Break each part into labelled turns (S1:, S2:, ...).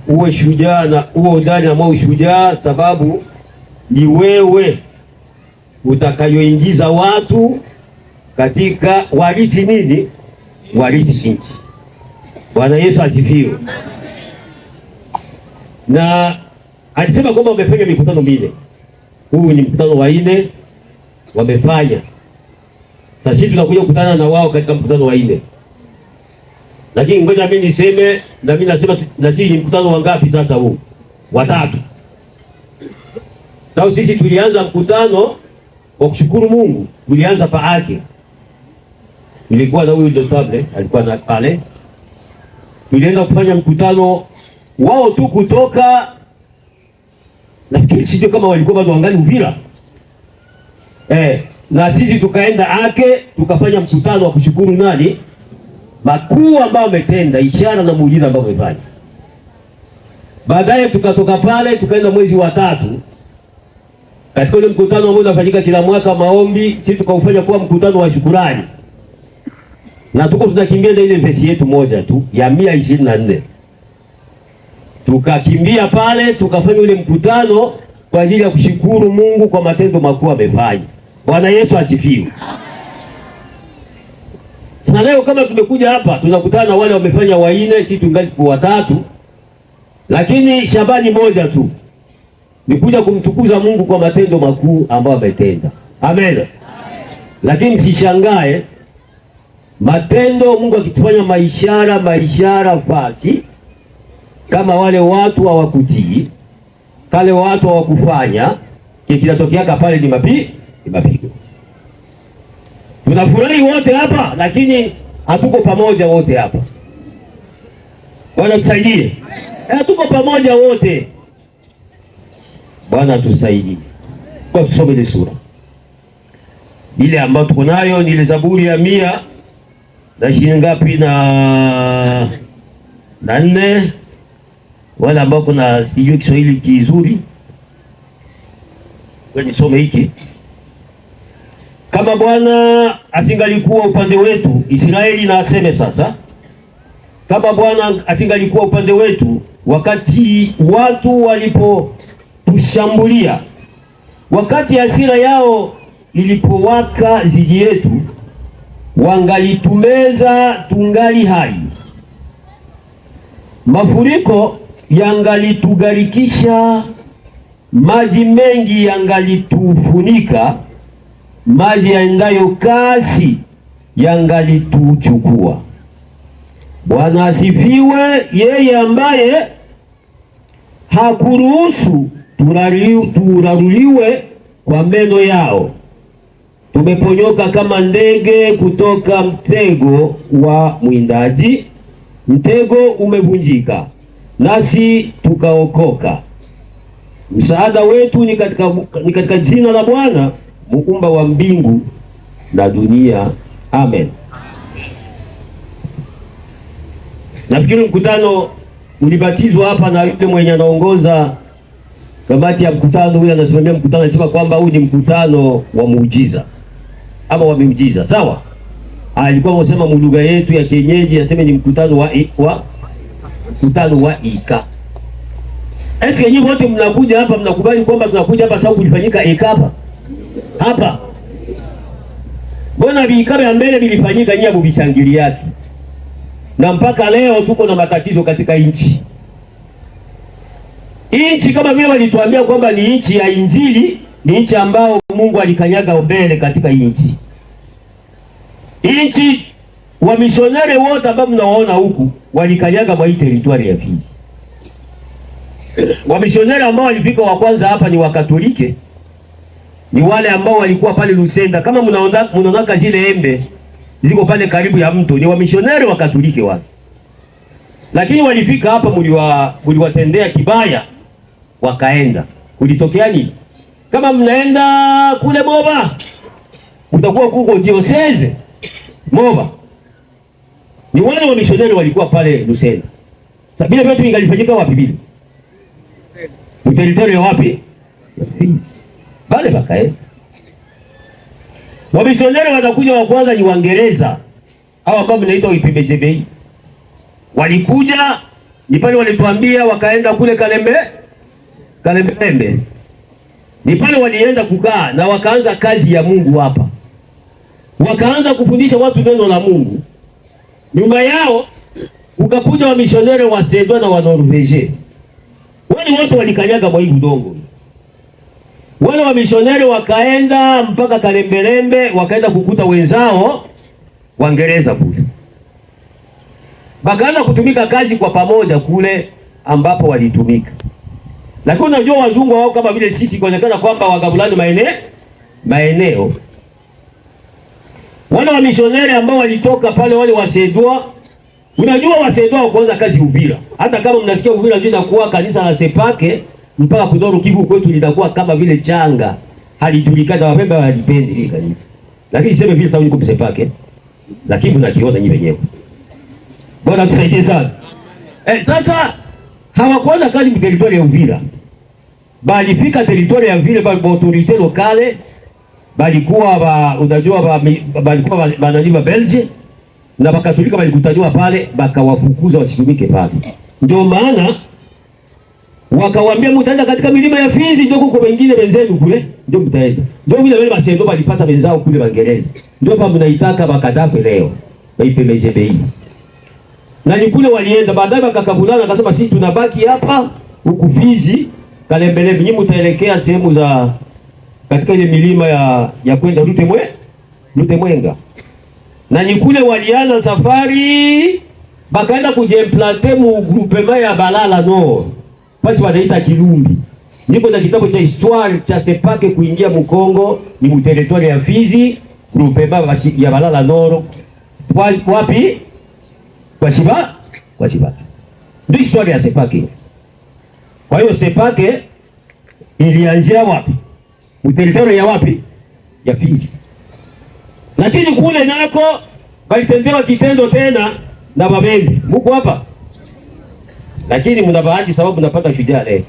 S1: uwe shujaa na uwe udani ambao ushujaa, sababu ni wewe utakayoingiza watu katika warithi nini? Warithi nchi. Bwana Yesu asifiwe. Na alisema kwamba wamefanya mikutano minne. Huu ni mkutano wa 4 wamefanya. Sasa sisi tunakuja kukutana na wao katika mkutano wa 4. Lakini ngoja mimi niseme, na mimi nasema na sisi ni mkutano wa ngapi sasa huu? Wa 3. Sasa sisi tulianza mkutano wa kushukuru Mungu, tulianza paake. Nilikuwa na huyu Dotable, alikuwa na pale. Tulienda kufanya mkutano wao tu kutoka, lakini sijui kama walikuwa bado wangali Uvira. Na sisi tukaenda ake, tukafanya mkutano wa kushukuru nani? Makuu ambao wametenda, ishara na muujiza ambao wamefanya. Baadaye tukatoka pale tukaenda mwezi wa 3. Katika ile mkutano ambao unafanyika kila mwaka maombi, sisi tukaufanya kuwa mkutano wa shukrani. Na tuko tunakimbia na ile vesi yetu moja tu ya 124. Tukakimbia pale tukafanya ule mkutano kwa ajili ya kushukuru Mungu kwa matendo makuu amefanya. Bwana Yesu asifiwe. Sasa leo kama tumekuja hapa tunakutana na wale wamefanya wa 4, sisi tungali kwa 3. Lakini Shabani moja tu ni kuja kumtukuza Mungu kwa matendo makuu ambayo ametenda. Amen. Lakini sishangae matendo Mungu akitufanya maishara fasi, kama wale watu hawakutii, kale watu hawakufanya, kinatokea pale ni mapigo. Tunafurahi wote hapa, lakini hatuko pamoja wote hapa. Bwana tusaidie. Hatuko pamoja wote. Bwana tusaidie. Kwa tusome ile sura ile ambayo tuko nayo, ni ile Zaburi ya 120 ngapi na 4. Wala ambao kuna sijui Kiswahili kizuri, kwa nisome hiki. Kama Bwana asingalikuwa upande wetu, Israeli na aseme sasa, kama Bwana asingalikuwa upande wetu wakati watu walipotushambulia, wakati hasira yao ilipowaka dhidi yetu, wangalitumeza tungali hai. Mafuriko yangalitugarikisha, maji mengi yangalitufunika, maji yaendayo kasi yangalituchukua. Bwana asifiwe, yeye ambaye hakuruhusu turaruliwe kwa meno yao. Tumeponyoka kama ndege kutoka mtego wa mwindaji. Mtego umevunjika, nasi tukaokoka. Msaada wetu ni katika jina la Bwana, muumba wa mbingu na dunia. Amen. Nafikiri mkutano ulibatizwa hapa na yule mwenye anaongoza kamati ya mkutano, huyu anasimamia mkutano, anasema kwamba huu ni mkutano wa muujiza ama wa miujiza. Sawa? Alikuwa anasema lugha yetu ya kienyeji, aseme ni mkutano wa ika. Eske nyinyi wote mnakuja hapa mnakubali kwamba tunakuja hapa sababu kulifanyika ika hapa? Mbona vikao ya mbele vilifanyika nyinyi mubishangiliati? Na mpaka leo tuko na matatizo katika nchi. Nchi kama vile walituambia kwamba ni nchi ya Injili, ni nchi ambao Mungu alikanyaga mbele katika nchi. Nchi wa misionari wote ambao mnawaona huku walikanyaga mwa hii territory ya Fizi. Wa misionari ambao walifika wa kwanza hapa ni Wakatolike, ni wale ambao walikuwa pale Lusenda. Kama mnaona zile embe ziko pale karibu ya mto, ni wa misionari wa Katolike wale. Lakini walifika hapa mliwatendea kibaya, wakaenda. Kulitokea nini? Kama mnaenda kule Moba, mtakuwa kuko diocese Moba. Ni wale wa misionari walikuwa pale Lusenda. Sabila vyote ingalifanyika wapi vile? Territory wapi? Bale bakae. Wamisionari watakuja wa kwanza ni Waingereza. Hawa ambao mnaitwa IPBCBI. Walikuja ni pale walituambia wakaenda kule Kalembe. Ni pale walienda kukaa na wakaanza kazi ya Mungu hapa. Wakaanza kufundisha watu neno la Mungu. Nyuma yao ukakuja wa missionnaire wa Suède na wa Norvège. Wale watu walikanyaga kwa hii udongo. Wale wa missionnaire wakaenda mpaka Kalembelembe, wakaenda kukuta wenzao Waingereza kule. Bakaanza kutumika kazi kwa pamoja kule ambapo walitumika. Lakini unajua wazungu wao kama vile sisi kuonekana kwamba wagabulani maeneo. Wale wa missionnaire ambao walitoka pale wale wa Suède, unajua wa Suède kuanza kazi Uvira. Hata kama mnasikia Uvira ndio inakuwa kanisa la Sepake mpaka Kudoro Kivu kwetu litakuwa kama vile changa. Halijulikana wapembe walipendi hili kanisa. Lakini sema vile tauni kwa Sepake. Lakini mnakiona nyinyi wenyewe. Bwana tusaidie sana. Sasa hawakuanza kazi kwa teritoria ya Uvira. Balifika teritoria ya vile ba autorite lokale balikuwa unajua balikuwa banaliva Belgium na Bakatolika balikutaniwa pale bakawafukuza wasitumike pale. Ndio maana wakawaambia mtaenda katika milima ya Fizi, ndio kuko wengine wenzenu kule ndio mtaenda. Ndio vile wale basendo balipata wenzao kule Waingereza. Ndio hapa mnaitaka Bakadafe leo. BPMGBI. Na ni kule walienda baadaye bakakabulana akasema sisi tunabaki hapa huku Fizi Kalembelembe, nyinyi mtaelekea sehemu za katika ile milima ya kwenda Lutemwenga. Na ni kule walianza safari bakaenda kujiimplante mu groupement ya Balala Nord. Pasi wanaita Kilumbi. Niko na kitabu cha histoire cha Sepake kuingia Mkongo ni mu territoire ya Fizi, groupement ya Balala Nord. Wapi? Kwa Chiba. Ndio historia ya Sepake. Kwa hiyo Sepake ilianzia wapi? Territory ya wapi? Ya Fizi. Lakini kule nako walitendewa kitendo tena na Babembe. Mko hapa? Lakini mna bahati sababu mnapata shujaa leo.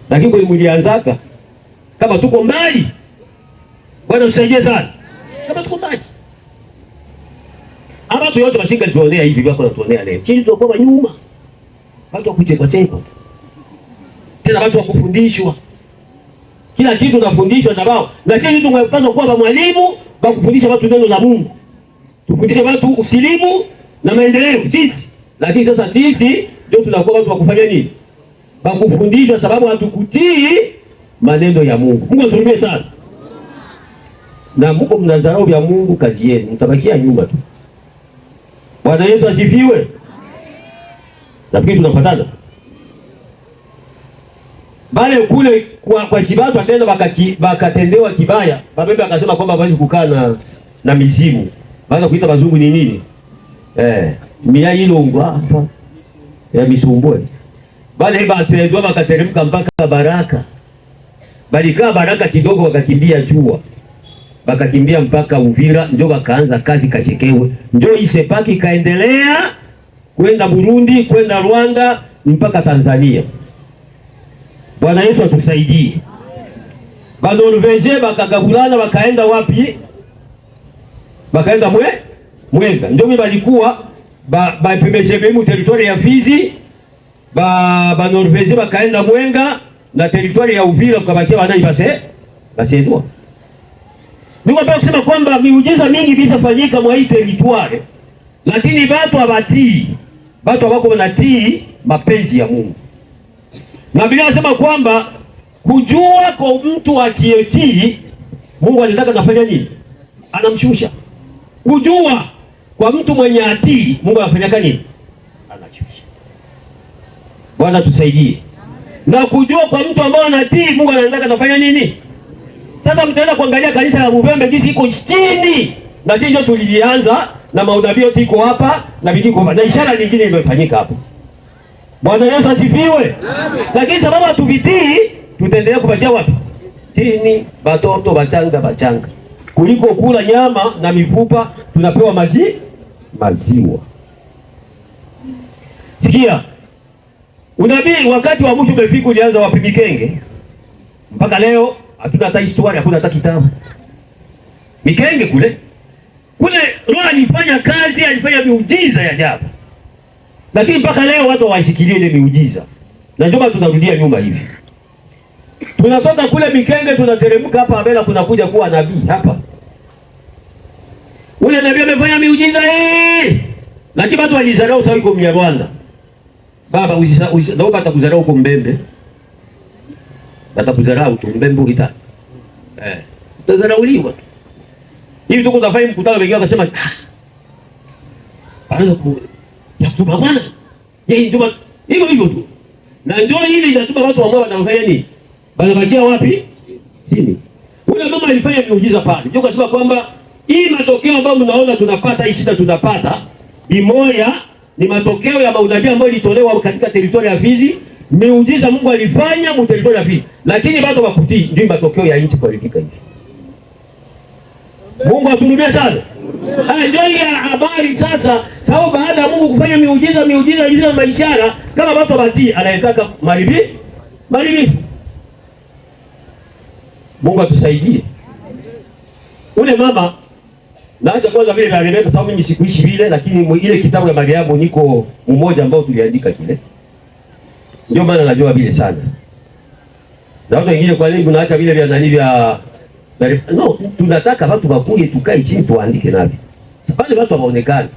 S1: Lakini kule mlianzaka kama tuko mbali. Bwana usaidie sana. Kama tuko mbali. Ama tu yote mashinga tuonea hivi wako tuonea leo. Chini tuko nyuma. Watu wakuchekwa chekwa. Tena watu wakufundishwa. Kila kitu tunafundishwa na wao. Lakini tunapaswa kuwa mwalimu wa kufundisha watu neno la Mungu. Tufundishe watu usilimu na maendeleo sisi. Lakini sasa sisi ndio tunakuwa watu wa kufanya nini? Wa kufundisha sababu hatukutii maneno ya Mungu. Mungu atusaidie sana. Na mko mnadharau ya Mungu kazi yenu, mtabakia nyuma tu. Bwana Yesu asifiwe. Nafikiri tunapatana. Bale kule kwa Shibatu atenda bakatendewa kibaya. Babembe akasema kwamba hawezi kukaa na mizimu. Baada kuita bazungu ni nini? Mia ilongwa hapa. Ya misumbwe. Bale basedwa bakateremka mpaka Baraka. Balikaa Baraka kidogo wakakimbia jua. Bakakimbia mpaka Uvira ndio wakaanza kazi Kachekewe. Ndio Sepake kaendelea kwenda Burundi, kwenda Rwanda mpaka Tanzania. Bwana Yesu atusaidie. Banorvege bakagabulana wakaenda wapi? Bakaenda Mwenga. Ndio mimi balikuwa BPMGBI mu territoire ya Fizi. Banorvege bakaenda Mwenga na territoire ya Uvira kukabakia wanai basedwa. Nataka kusema kwamba miujiza mingi vitafanyika mwa hii territoire. Lakini watu hawatii. Watu wako wanatii mapenzi ya Mungu. Na Biblia inasema kwamba kujua kwa mtu asiyetii Mungu alitaka nafanya nini? Anamshusha. Kujua kwa mtu mwenye atii Mungu anafanya nini? Anashusha. Bwana tusaidie. Na kujua kwa mtu ambaye anatii Mungu anataka nafanya nini? Sasa mtaenda kuangalia kanisa la Mubembe jinsi iko chini. Na sisi ndio tulianza na maudhabio tiko hapa na bidii na ishara nyingine imefanyika hapo. Bwana Yesu asifiwe. Lakini sababu hatuvitii tutaendelea kupatia watu chini watoto bachanga. Kuliko kula nyama na mifupa tunapewa maziwa. Sikia. Unabii wakati wa mwisho umefika ulianza wapi Mikenge? Mpaka leo hatuna hata historia, hakuna hata kitabu. Mikenge kule Roho alifanya kazi, alifanya miujiza ya ajabu. lakini mpaka leo watu hawashikilie ile miujiza, na ndio tunarudia nyuma hivi. Tunatoka kule Mikenge tunateremka hapa Abela, kunakuja kuwa nabii hapa. Ule nabii amefanya miujiza lakini watu walizarau sawa iko Mnyarwanda. Baba naomba atakuzarau huko Mbembe. Atakuzarau tu Mbembe ukitaka. Utazarauliwa. Hivi tuko tunafanya mkutano wengine wakasema anza ku yatuba bwana. Yeye ndio hivyo tu. Na ndio ile inatuba watu ambao wanafanya nini? Wanabakia wapi? Chini. Ule mama alifanya miujiza pale. Ndio kasema kwamba hii matokeo ambayo mnaona tunapata, hii shida tunapata, imoja ni matokeo ya maunabii ambayo ilitolewa katika teritoria ya Fizi. Miujiza Mungu alifanya mu teritoria ya Fizi, lakini bado wakutii, ndio matokeo ya nchi kuharibika hivi. Mungu aturudie sana. Ndio ya habari sasa. Sababu baada ya Mungu kufanya miujiza ile maishara, kama watu watii, anayetaka maribi. Mungu atusaidie. Ule mama naacha kwanza vile naeleweka, sababu mimi sikuishi vile, lakini ile kitabu ya Mariamu niko mmoja ambao tuliandika kile. Ndio maana najua vile sana. Na watu wengine kwa nini tunaacha vile vya nani vya no, tunataka watu wakuje tukae chini tuandike navyo. Pale watu waonekane.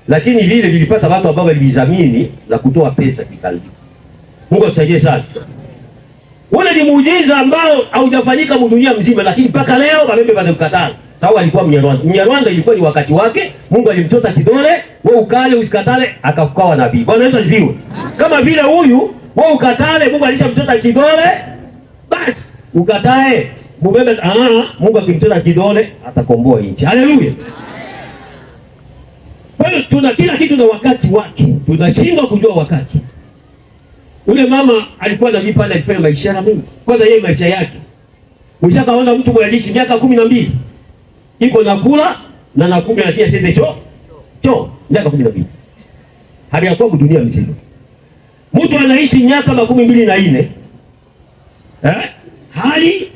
S1: Lakini vile vilipata watu ambao walidhamini na kutoa pesa kikalbi. Mungu atusaidie sana. Ule ni muujiza ambao haujafanyika dunia mzima, lakini mpaka leo Babembe wanamkataa. Sawa, alikuwa Mnyarwanda. Mnyarwanda ilikuwa ni wakati wake. Mungu alimtota kidole, wewe ukale usikatale, akakukawa nabii. Bwana Yesu asifiwe. Kama vile huyu, wewe ukatale, Mungu alishamtota kidole, basi ukatae, Babembe Mungu akimtota kidole atakomboa nchi. Haleluya. Kwa hiyo tuna kila kitu na wakati wake. Tunashindwa kujua wakati. Ule mama alikuwa na pale, alifanya maisha mengi. Kwanza yeye maisha yake. Ushakaona mtu mwenye miaka 12 iko nakula na nakunywa na sende choo miaka 12. Hali ya kwa dunia mzima. Mtu anaishi miaka 24 hali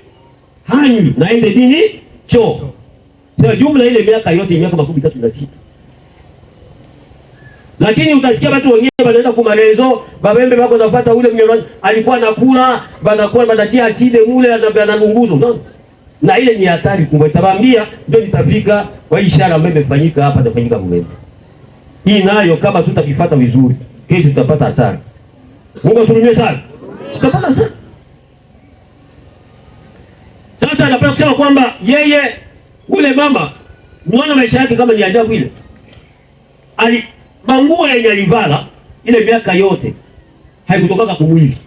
S1: hani naende dini choo. Sio jumla ile miaka yote miaka 36. Lakini utasikia watu wengine wanaenda kumalezo, Babembe wako nafuata ule Mnyarwanda alikuwa nakula, banakuwa banatia aside mule anabunguzo. No. Na ile ni hatari kubwa. Tabambia ndio nitafika kwa ishara ambayo imefanyika hapa itafanyika Babembe. Hii nayo kama tutakifuata vizuri, kesho tutapata hasara. Mungu aturumie sana. Tutapata hasara. Sasa napenda kusema kwamba yeye ule mama muone maisha yake kama ni ajabu ile. Manguo yenye alivala ile miaka yote haikutoka kumwili.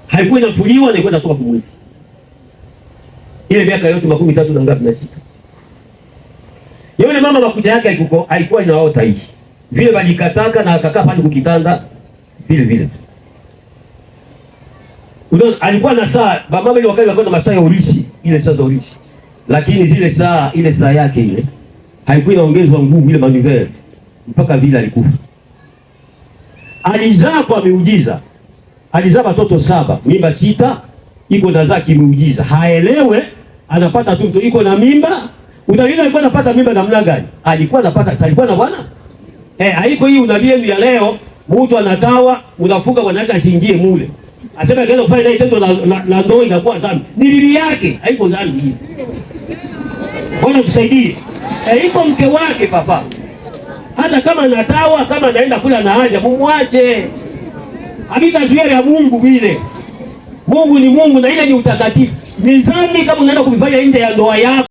S1: Haikuwa inafuliwa na ilikuwa inatoka kumwili. Ile miaka yote 13 na ngapi na 6. Yule mama makucha yake haikuwa inaota hii. Vile walikataka na akakaa pale kukitanda vile. Unaona alikuwa na saa, mama ile wakati alikuwa na masaa ya urithi, ile saa za urithi. Lakini zile saa, ile saa yake ile haikuwa inaongezwa nguvu ile manivelle. Mpaka vile alikufa. Alizaa kwa miujiza. Alizaa watoto 7, mimba 6, iko nazaa kimuujiza. Haelewe anapata tu mtoto iko na mimba. Unaona alikuwa anapata mimba namna gani? Alikuwa na bwana. Haiko hii unabii ya leo, mtu anatawa, unafunga mwanamke asiingie mule. Asema kaenda kufanya naye tendo la ndoa inakuwa dhambi. Ni bibi yake, haiko dhambi hii. Bwana tusaidie. Iko mke wake papa. Hata kama anatawa, kama anaenda kula na haja, mumwache. Hakika zuia ya Mungu vile. Mungu ni Mungu na ile ni utakatifu. Ni dhambi kama unaenda kufanya nje ya ndoa yako.